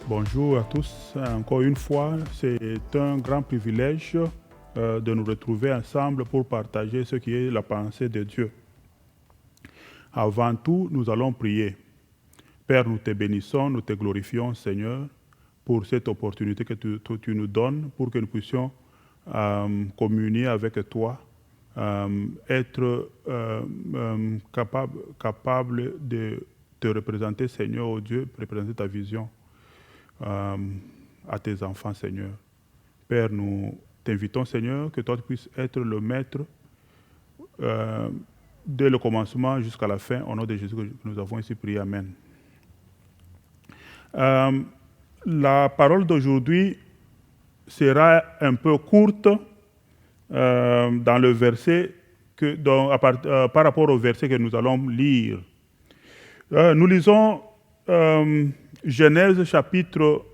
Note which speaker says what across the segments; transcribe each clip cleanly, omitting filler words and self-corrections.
Speaker 1: Bonjour à tous. Encore une fois, c'est un grand privilège de nous retrouver ensemble pour partager ce qui est la pensée de Dieu. Avant tout, nous allons prier. Père, nous te bénissons, nous te glorifions, Seigneur, pour cette opportunité que tu nous donnes pour que nous puissions communier avec toi, être capable de te représenter, Seigneur, oh Dieu, représenter ta vision euh, à tes enfants, Seigneur. Père, nous t'invitons, Seigneur, que toi tu puisses être le maître euh, dès le commencement jusqu'à la fin. Au nom de Jésus que nous avons ici prié. Amen. Euh, la parole d'aujourd'hui sera un peu courte dans le verset par rapport au verset que nous allons lire. Nous lisons Genèse chapitre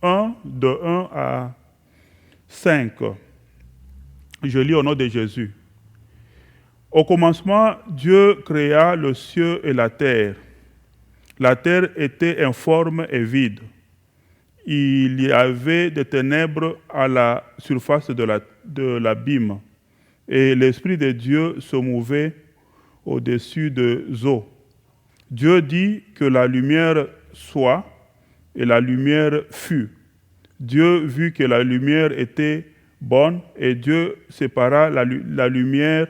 Speaker 1: 1, de 1 à 5. Je lis au nom de Jésus. Au commencement, Dieu créa le ciel et la terre. La terre était informe et vide. Il y avait des ténèbres à la surface de l'abîme, et l'Esprit de Dieu se mouvait au-dessus des eaux. Dieu dit que la lumière soit, et la lumière fut. Dieu vit que la lumière était bonne, et Dieu sépara la lumière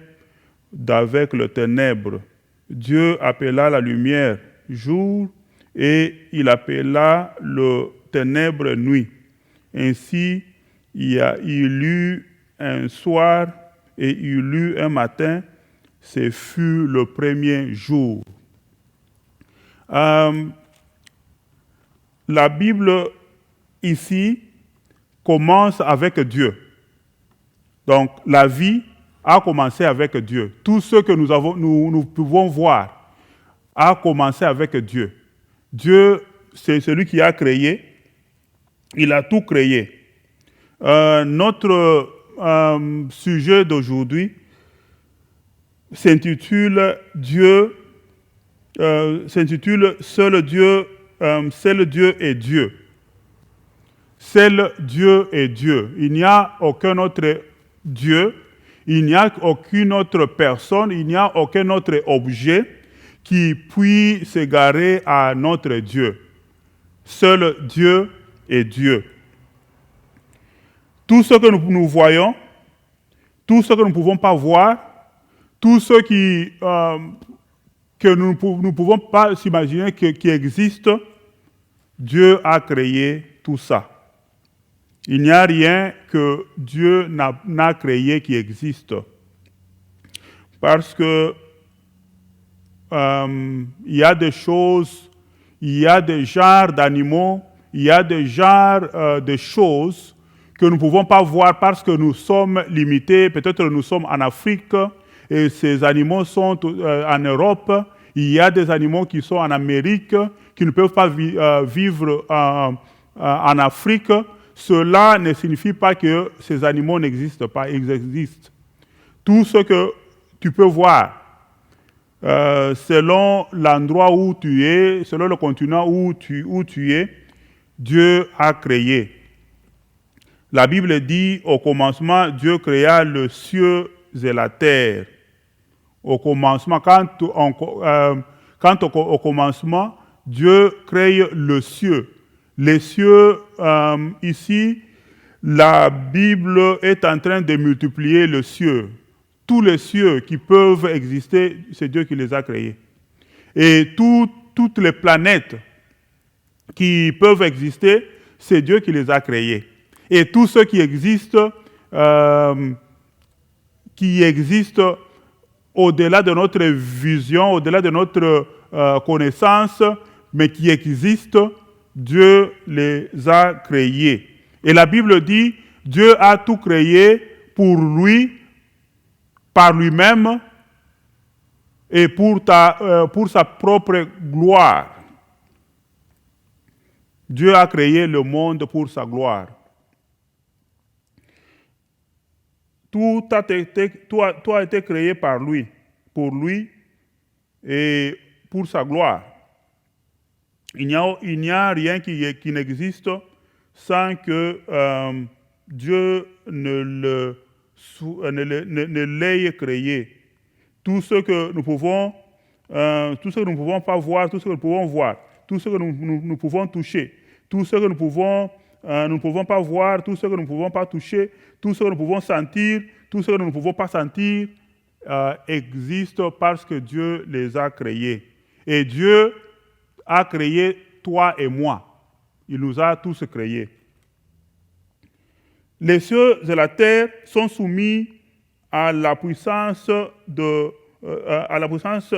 Speaker 1: d'avec le ténèbre. Dieu appela la lumière jour, et il appela le ténèbre nuit. Ainsi, il eut un soir et il eut un matin. Ce fut le premier jour. La Bible ici commence avec Dieu. Donc la vie a commencé avec Dieu. Tout ce que nous pouvons voir a commencé avec Dieu. Dieu, c'est celui qui a créé. Il a tout créé. Notre sujet d'aujourd'hui s'intitule Seul Dieu est Dieu. Seul Dieu est Dieu. Il n'y a aucun autre Dieu, il n'y a aucune autre personne, il n'y a aucun autre objet qui puisse s'égarer à notre Dieu. Seul Dieu est Dieu. Tout ce que nous voyons, tout ce que nous ne pouvons pas voir, tout ce que nous ne pouvons pas s'imaginer qui existe, Dieu a créé tout ça. Il n'y a rien que Dieu n'a créé qui existe. Parce que il y a des choses, il y a des genres d'animaux, il y a des genres de choses que nous ne pouvons pas voir parce que nous sommes limités. Peut-être nous sommes en Afrique et ces animaux sont en Europe. Il y a des animaux qui sont en Amérique, qui ne peuvent pas vivre en Afrique. Cela ne signifie pas que ces animaux n'existent pas, ils existent. Tout ce que tu peux voir, selon l'endroit où tu es, selon le continent où tu es, Dieu a créé. La Bible dit, au commencement, Dieu créa le ciel et la terre. Au commencement, au commencement, Dieu crée le ciel. Les cieux, ici, la Bible est en train de multiplier les cieux. Tous les cieux qui peuvent exister, c'est Dieu qui les a créés. Et toutes les planètes qui peuvent exister, c'est Dieu qui les a créées. Et tout ce qui existe au-delà de notre vision, au-delà de notre connaissance, mais qui existe, Dieu les a créés. Et la Bible dit, Dieu a tout créé pour lui, par lui-même, et pour sa propre gloire. Dieu a créé le monde pour sa gloire. Tout a été créé par lui, pour lui et pour sa gloire. Il n'y a rien qui n'existe sans que Dieu ne l'ait créé. Tout ce que nous pouvons, tout ce que nous ne pouvons pas voir, tout ce que nous pouvons voir, tout ce que nous pouvons toucher, tout ce que nous ne pouvons pas voir, tout ce que nous ne pouvons pas toucher, tout ce que nous pouvons sentir, tout ce que nous ne pouvons pas sentir, existe parce que Dieu les a créés. Et Dieu a créé toi et moi. Il nous a tous créés. Les cieux et la terre sont soumis à la puissance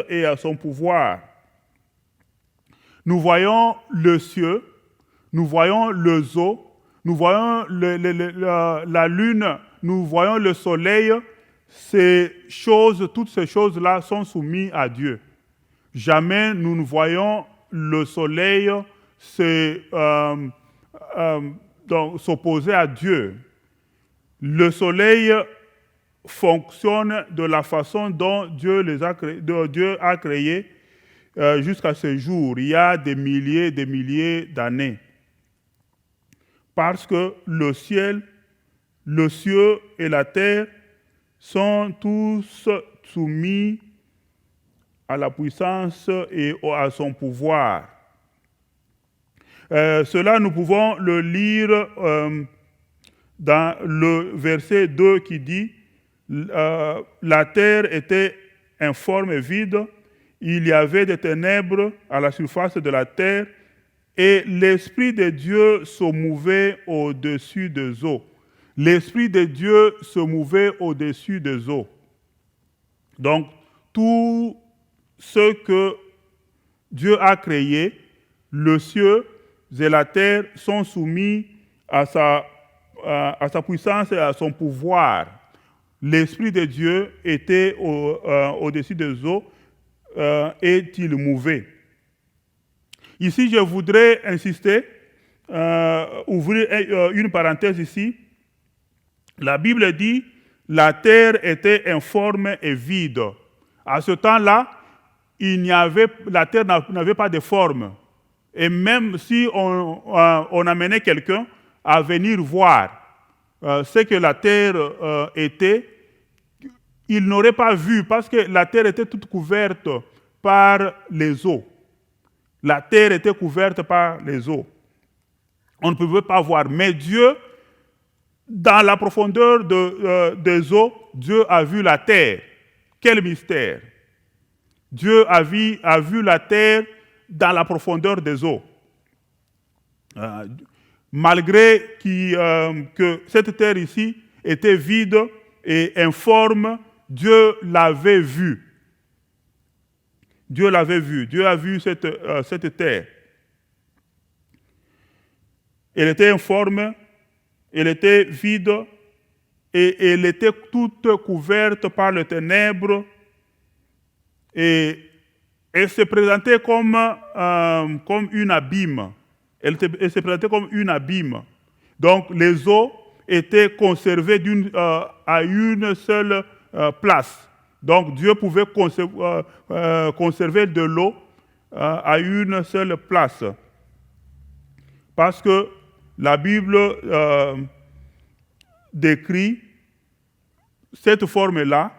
Speaker 1: et à son pouvoir. Nous voyons le ciel, nous voyons les eaux, nous voyons la lune, nous voyons le soleil. Toutes ces choses-là sont soumises à Dieu. Jamais nous ne voyons le soleil s'opposer à Dieu. Le soleil fonctionne de la façon dont Dieu a créé jusqu'à ce jour. Il y a des milliers d'années. Parce que le ciel et la terre sont tous soumis à la puissance et à son pouvoir. Cela, nous pouvons le lire dans le verset 2 qui dit « La terre était informe et vide, il y avait des ténèbres à la surface de la terre, et l'Esprit de Dieu se mouvait au-dessus des eaux. » L'Esprit de Dieu se mouvait au-dessus des eaux. Donc, tout ce que Dieu a créé, le ciel et la terre sont soumis à sa puissance et à son pouvoir. L'Esprit de Dieu était au-dessus des eaux et il mouvait. Ici, je voudrais insister, ouvrir une parenthèse ici. La Bible dit « La terre était informe et vide ». À ce temps-là, la terre n'avait pas de forme. Et même si on amenait quelqu'un à venir voir ce que la terre était, il n'aurait pas vu parce que la terre était toute couverte par les eaux. La terre était couverte par les eaux. On ne pouvait pas voir. Mais Dieu, dans la profondeur des eaux, Dieu a vu la terre. Quel mystère! Dieu a vu la terre dans la profondeur des eaux. Malgré que cette terre ici était vide et informe, Dieu l'avait vue. Dieu l'avait vue. Dieu a vu cette terre. Elle était informe, elle était vide et elle était toute couverte par les ténèbres. Et elle se présentait comme une abîme. Elle se présentait comme une abîme. Donc les eaux étaient conservées à une seule place. Donc Dieu pouvait conserver de l'eau à une seule place. Parce que la Bible décrit cette forme-là.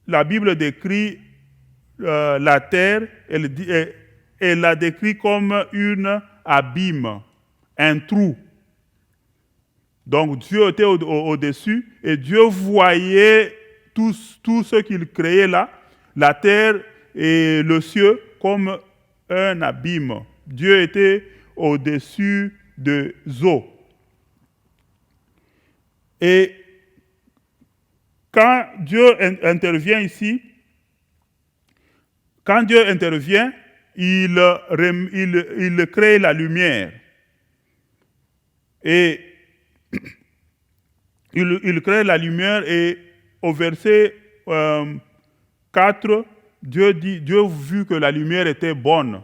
Speaker 1: La Bible décrit la terre, elle la décrit comme une abîme, un trou. Donc Dieu était au-dessus et Dieu voyait tout ce qu'il créait là, la terre et le ciel, comme un abîme. Dieu était au-dessus des eaux. Et quand Dieu intervient ici, il crée la lumière. Et il crée la lumière et au verset 4, Dieu vit que la lumière était bonne.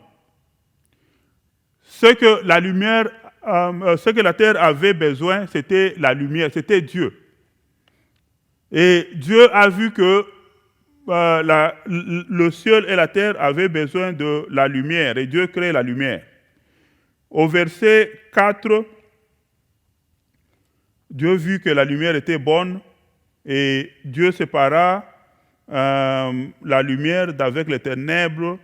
Speaker 1: Ce que la terre avait besoin, c'était la lumière, c'était Dieu. Et Dieu a vu que le ciel et la terre avaient besoin de la lumière et Dieu crée la lumière. Au verset 4, Dieu vit que la lumière était bonne et Dieu sépara la lumière d'avec les ténèbres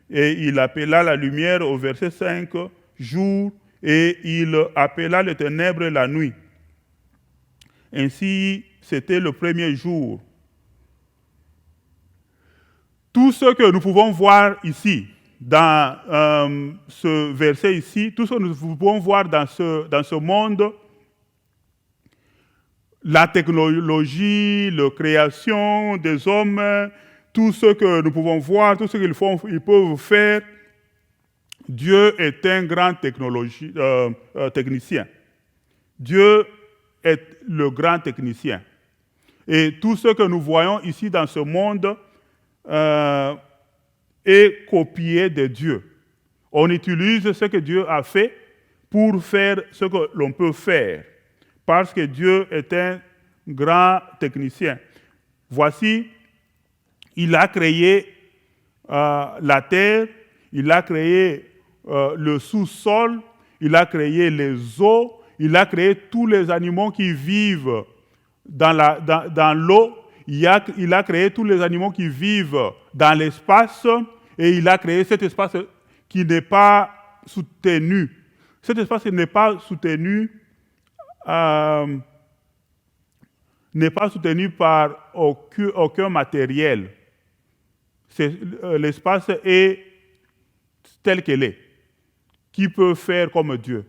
Speaker 1: et il appela la lumière au verset 5 jour et il appela les ténèbres la nuit. Ainsi, c'était le premier jour. Tout ce que nous pouvons voir ici, dans ce verset ici, tout ce que nous pouvons voir dans ce monde, la technologie, la création des hommes, tout ce que nous pouvons voir, tout ce qu'ils peuvent faire, Dieu est un grand technicien. Dieu est le grand technicien. Et tout ce que nous voyons ici dans ce monde est copié de Dieu. On utilise ce que Dieu a fait pour faire ce que l'on peut faire. Parce que Dieu est un grand technicien. Voici, il a créé la terre, il a créé le sous-sol, il a créé les eaux, il a créé tous les animaux qui vivent dans l'eau, il a créé tous les animaux qui vivent dans l'espace et il a créé cet espace qui n'est pas soutenu. Cet espace n'est pas soutenu par aucun matériel. L'espace est tel qu'il est. Qui peut faire comme Dieu?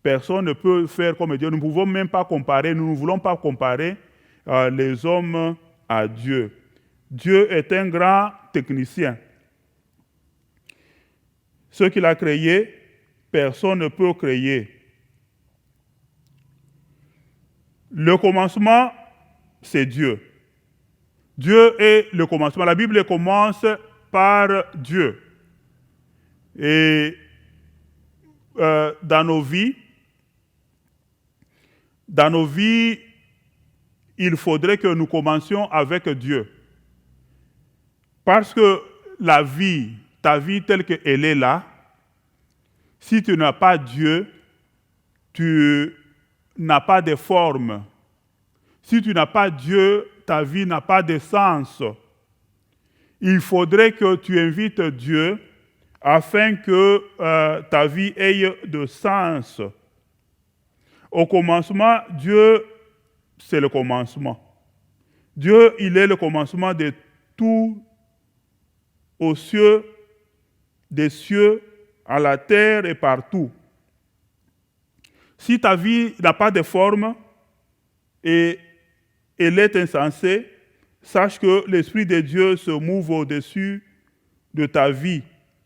Speaker 1: Personne ne peut faire comme Dieu. Nous ne pouvons même pas comparer, nous ne voulons pas comparer les hommes à Dieu. Dieu est un grand technicien. Ce qu'il a créé, personne ne peut créer. Le commencement, c'est Dieu. Dieu est le commencement. La Bible commence par Dieu. Et dans nos vies, il faudrait que nous commencions avec Dieu. Parce que la vie, ta vie telle qu'elle est là, si tu n'as pas Dieu, tu n'as pas de forme. Si tu n'as pas Dieu, ta vie n'a pas de sens. Il faudrait que tu invites Dieu afin que ta vie ait de sens. Au commencement, Dieu, c'est le commencement. Dieu, il est le commencement de tout aux cieux, des cieux, à la terre et partout. Si ta vie n'a pas de forme et elle est insensée, sache que l'Esprit de Dieu se mouve au-dessus de ta vie,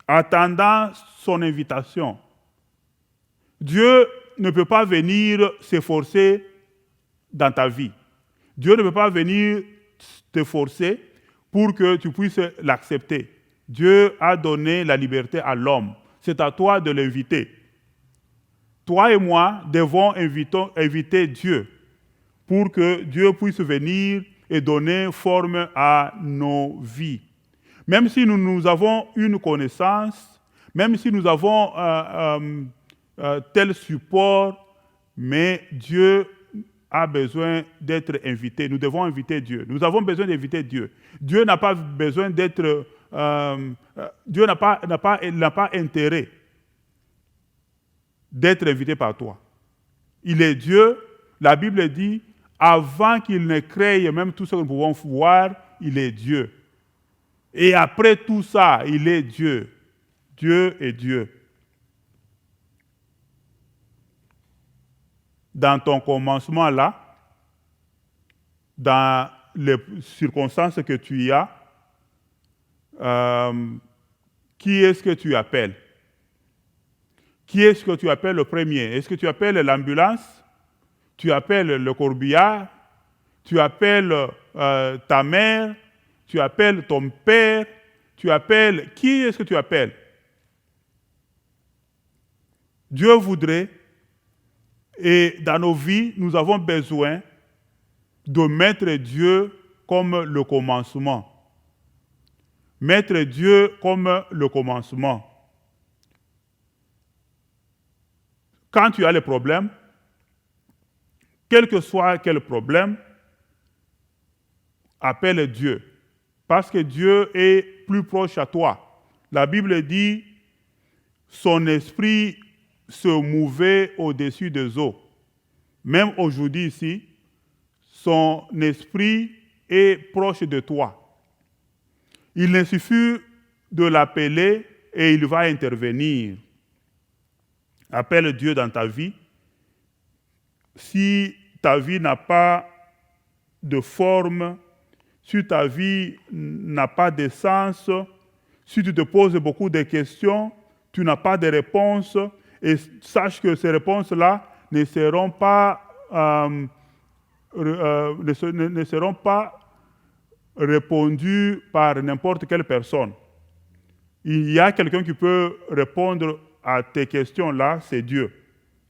Speaker 1: attendant son invitation. Dieu ne peut pas venir s'efforcer dans ta vie. Dieu ne peut pas venir te forcer pour que tu puisses l'accepter. Dieu a donné la liberté à l'homme. C'est à toi de l'inviter. Toi et moi devons inviter Dieu pour que Dieu puisse venir et donner forme à nos vies. Même si nous avons une connaissance, même si nous avons tel support, mais Dieu a besoin d'être invité. Nous devons inviter Dieu. Nous avons besoin d'inviter Dieu. Dieu n'a pas besoin d'être... Dieu n'a pas intérêt d'être invité par toi. Il est Dieu. La Bible dit, avant qu'il ne crée même tout ce que nous pouvons voir, il est Dieu. Et après tout ça, il est Dieu. Dieu est Dieu. Dans ton commencement là, dans les circonstances que tu as, qui est-ce que tu appelles? Qui est-ce que tu appelles le premier? Est-ce que tu appelles l'ambulance? Tu appelles le corbillard? Tu appelles ta mère? Tu appelles ton père? Tu appelles... Qui est-ce que tu appelles? Dieu voudrait, et dans nos vies, nous avons besoin de mettre Dieu comme le commencement. Mettre Dieu comme le commencement. Quand tu as les problèmes, quel que soit quel problème, appelle Dieu. Parce que Dieu est plus proche à toi. La Bible dit, son esprit se mouvait au-dessus des eaux. Même aujourd'hui ici, son esprit est proche de toi. Il suffit de l'appeler et il va intervenir. Appelle Dieu dans ta vie. Si ta vie n'a pas de forme, si ta vie n'a pas de sens, si tu te poses beaucoup de questions, tu n'as pas de réponses, et sache que ces réponses-là ne seront pas répondues par n'importe quelle personne. Il y a quelqu'un qui peut répondre à tes questions-là, c'est Dieu.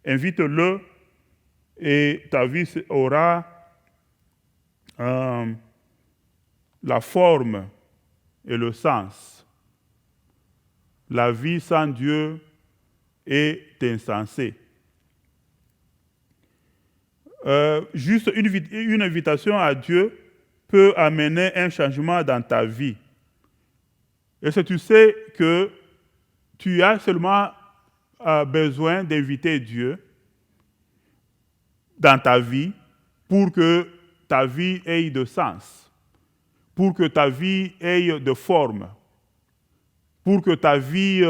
Speaker 1: Invite-le et ta vie aura la forme et le sens. La vie sans Dieu est insensée. Juste une invitation à Dieu peut amener un changement dans ta vie. Et si tu sais que tu as seulement besoin d'inviter Dieu dans ta vie pour que ta vie ait de sens, pour que ta vie ait de forme, pour que ta vie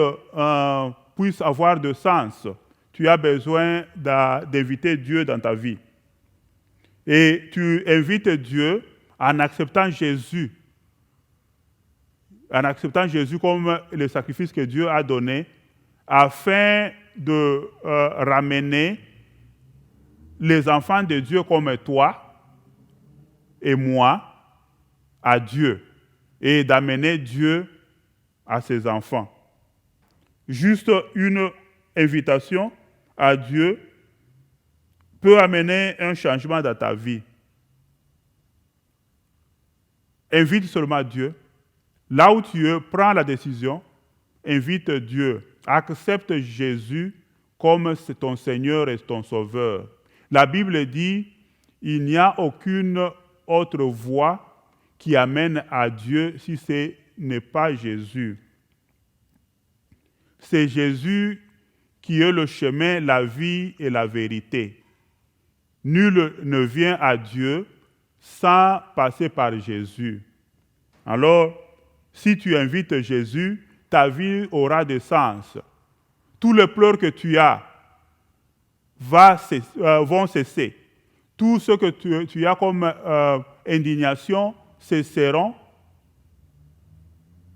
Speaker 1: puisse avoir de sens, tu as besoin d'inviter Dieu dans ta vie. Et tu invites Dieu en acceptant Jésus comme le sacrifice que Dieu a donné, afin de ramener les enfants de Dieu comme toi et moi à Dieu et d'amener Dieu à ses enfants. Juste une invitation à Dieu peut amener un changement dans ta vie. Invite seulement Dieu. Là où tu es, prends la décision, invite Dieu. Accepte Jésus comme ton Seigneur et ton Sauveur. La Bible dit, il n'y a aucune autre voie qui amène à Dieu si ce n'est pas Jésus. C'est Jésus qui est le chemin, la vie et la vérité. Nul ne vient à Dieu sans passer par Jésus. Alors, si tu invites Jésus, ta vie aura de sens. Tous les pleurs que tu as vont cesser. Tout ce que tu as comme indignation cesseront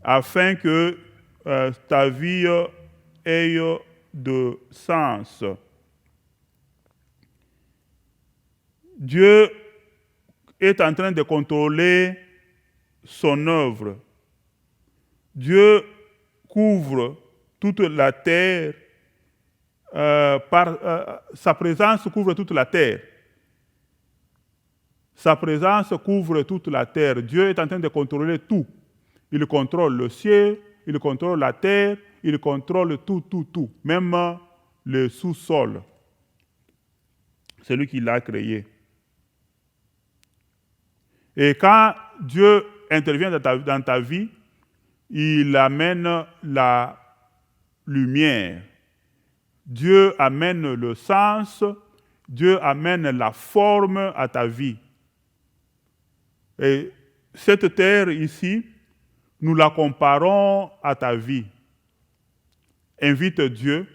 Speaker 1: afin que ta vie ait de sens. Dieu est en train de contrôler son œuvre. Dieu couvre toute la terre, sa présence couvre toute la terre. Sa présence couvre toute la terre. Dieu est en train de contrôler tout. Il contrôle le ciel, il contrôle la terre, il contrôle tout, même le sous-sol. C'est lui qui l'a créé. Et quand Dieu intervient dans ta vie, il amène la lumière. Dieu amène le sens, Dieu amène la forme à ta vie. Et cette terre ici, nous la comparons à ta vie. Invite Dieu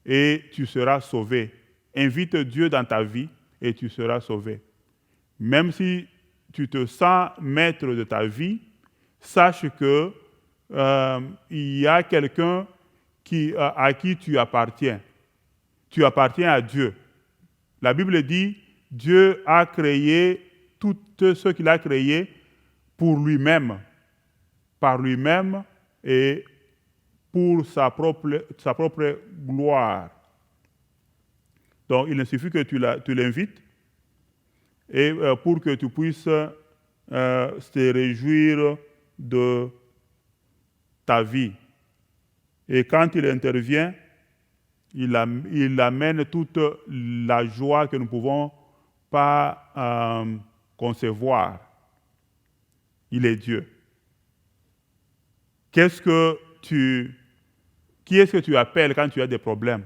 Speaker 1: et tu seras sauvé. Invite Dieu dans ta vie et tu seras sauvé. Même si tu te sens maître de ta vie, sache que il y a quelqu'un à qui tu appartiens. Tu appartiens à Dieu. La Bible dit, Dieu a créé tout ce qu'il a créé pour lui-même, par lui-même et pour sa propre gloire. Donc, il suffit que tu l'invites et pour que tu puisses se réjouir de ta vie. Et quand il intervient, il amène toute la joie que nous ne pouvons pas concevoir. Il est Dieu. Qui est-ce que tu appelles quand tu as des problèmes?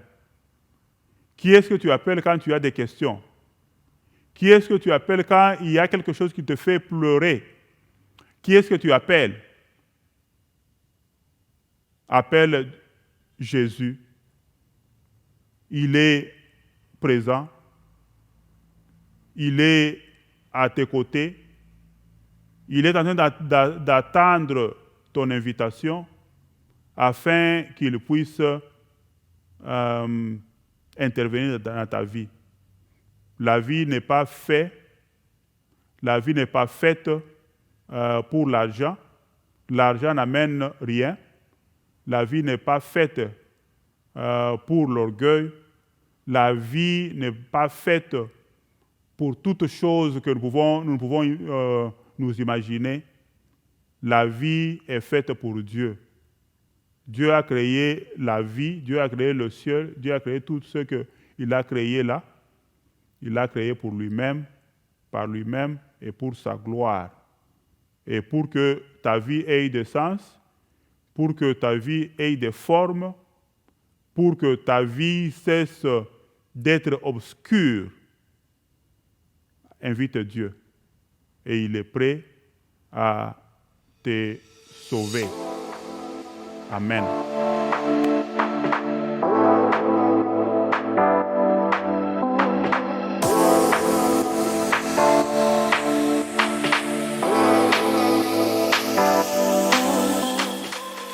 Speaker 1: Qui est-ce que tu appelles quand tu as des questions? Qui est-ce que tu appelles quand il y a quelque chose qui te fait pleurer? Qui est-ce que tu appelles? Appelle Jésus. Il est présent. Il est à tes côtés. Il est en train d'attendre ton invitation afin qu'il puisse intervenir dans ta vie. La vie n'est pas faite pour l'argent. L'argent n'amène rien. La vie n'est pas faite pour l'orgueil. La vie n'est pas faite pour toutes choses que nous pouvons nous imaginer. La vie est faite pour Dieu. Dieu a créé la vie, Dieu a créé le ciel, Dieu a créé tout ce qu'il a créé là. Il l'a créé pour lui-même, par lui-même et pour sa gloire. Et pour que ta vie ait des sens, pour que ta vie ait des formes, pour que ta vie cesse d'être obscure, invite Dieu. Et il est prêt à te sauver. Amen.